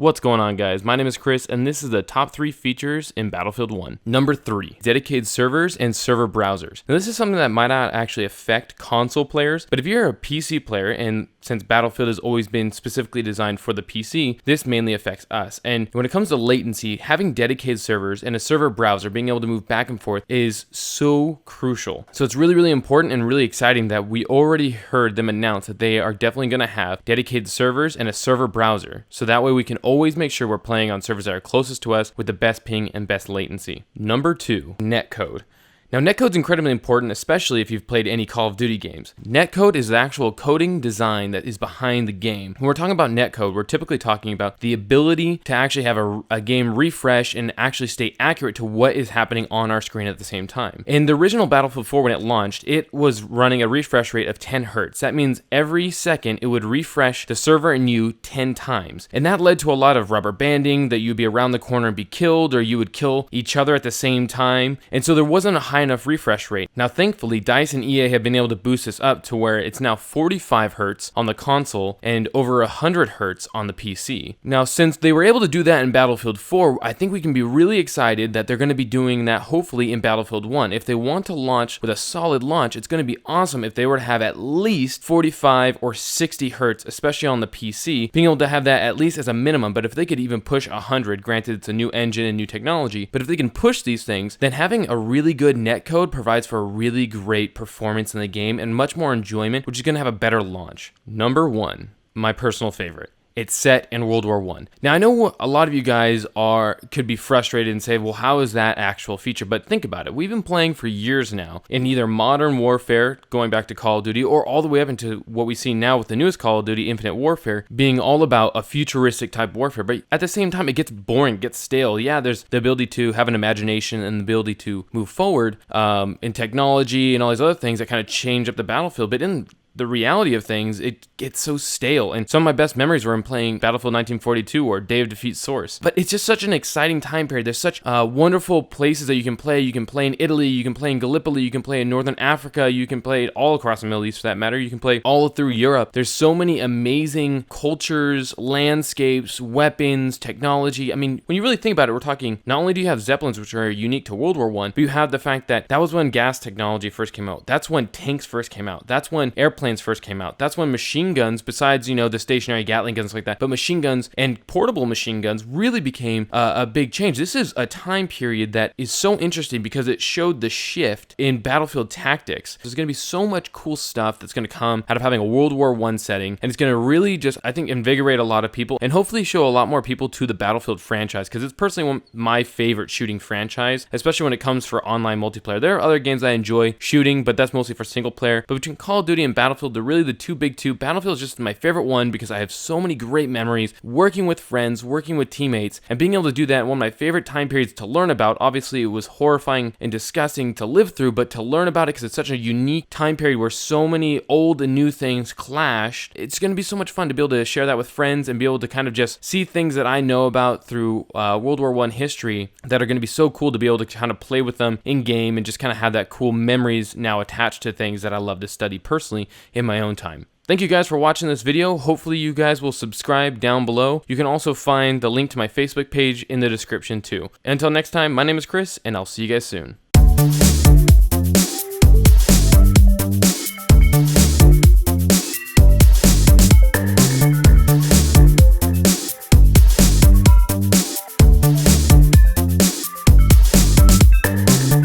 What's going on, guys? My name is Chris, and this is the top 3 features in Battlefield 1. Number 3, dedicated servers and server browsers. Now, this is something that might not actually affect console players, but if you're a PC player, and since Battlefield has always been specifically designed for the PC, this mainly affects us. And when it comes to latency, having dedicated servers and a server browser, being able to move back and forth, is so crucial. So it's really, really important and really exciting that we already heard them announce that they are definitely going to have dedicated servers and a server browser. So that way we can always make sure we're playing on servers that are closest to us with the best ping and best latency. Number 2, Netcode. Now, Netcode's incredibly important, especially if you've played any Call of Duty games. Netcode is the actual coding design that is behind the game. When we're talking about Netcode, we're typically talking about the ability to actually have a game refresh and actually stay accurate to what is happening on our screen at the same time. In the original Battlefield 4, when it launched, it was running a refresh rate of 10 Hz. That means every second it would refresh the server and you 10 times. And that led to a lot of rubber banding, that you'd be around the corner and be killed, or you would kill each other at the same time. And so there wasn't a high enough refresh rate. Now, thankfully, DICE and EA have been able to boost this up to where it's now 45 Hz on the console and over 100 Hz on the PC. Now, since they were able to do that in Battlefield 4, I think we can be really excited that they're going to be doing that hopefully in Battlefield 1. If they want to launch with a solid launch, it's going to be awesome if they were to have at least 45 or 60 Hz, especially on the PC, being able to have that at least as a minimum. But if they could even push 100, granted it's a new engine and new technology, but if they can push these things, then having a really good netcode provides for a really great performance in the game and much more enjoyment, which is going to have a better launch. Number 1, my personal favorite. It's set in World War I. Now, I know a lot of you guys could be frustrated and say, well, how is that actual feature? But think about it. We've been playing for years now in either modern warfare, going back to Call of Duty, or all the way up into what we see now with the newest Call of Duty, Infinite Warfare, being all about a futuristic type warfare. But at the same time, it gets boring, gets stale. Yeah, there's the ability to have an imagination and the ability to move forward in technology and all these other things that kind of change up the battlefield. But in the reality of things, it gets so stale. And some of my best memories were in playing Battlefield 1942 or Day of Defeat Source. But it's just such an exciting time period. There's such wonderful places that you can play. You can play in Italy, you can play in Gallipoli, you can play in Northern Africa, you can play all across the Middle East for that matter. You can play all through Europe. There's so many amazing cultures, landscapes, weapons, technology. I mean, when you really think about it, we're talking, not only do you have Zeppelins, which are unique to World War I, but you have the fact that that was when gas technology first came out. That's when tanks first came out. That's when airplanes first came out. That's when machine guns, besides, the stationary Gatling guns like that, but machine guns and portable machine guns really became a big change. This is a time period that is so interesting because it showed the shift in battlefield tactics. There's going to be so much cool stuff that's going to come out of having a World War I setting, and it's going to really just, I think, invigorate a lot of people and hopefully show a lot more people to the Battlefield franchise, because it's personally one of my favorite shooting franchise, especially when it comes for online multiplayer. There are other games I enjoy shooting, but that's mostly for single player. But between Call of Duty and Battlefield, they're really the two big two. Battlefield is just my favorite one because I have so many great memories working with friends, working with teammates, and being able to do that in one of my favorite time periods to learn about. Obviously, it was horrifying and disgusting to live through, but to learn about it because it's such a unique time period where so many old and new things clashed. It's going to be so much fun to be able to share that with friends and be able to kind of just see things that I know about through World War I history that are going to be so cool to be able to kind of play with them in game and just kind of have that cool memories now attached to things that I love to study personally in my own time. Thank you guys for watching this video. Hopefully you guys will subscribe down below. You can also find the link to my Facebook page in the description too. Until next time, my name is Chris, and I'll see you guys soon.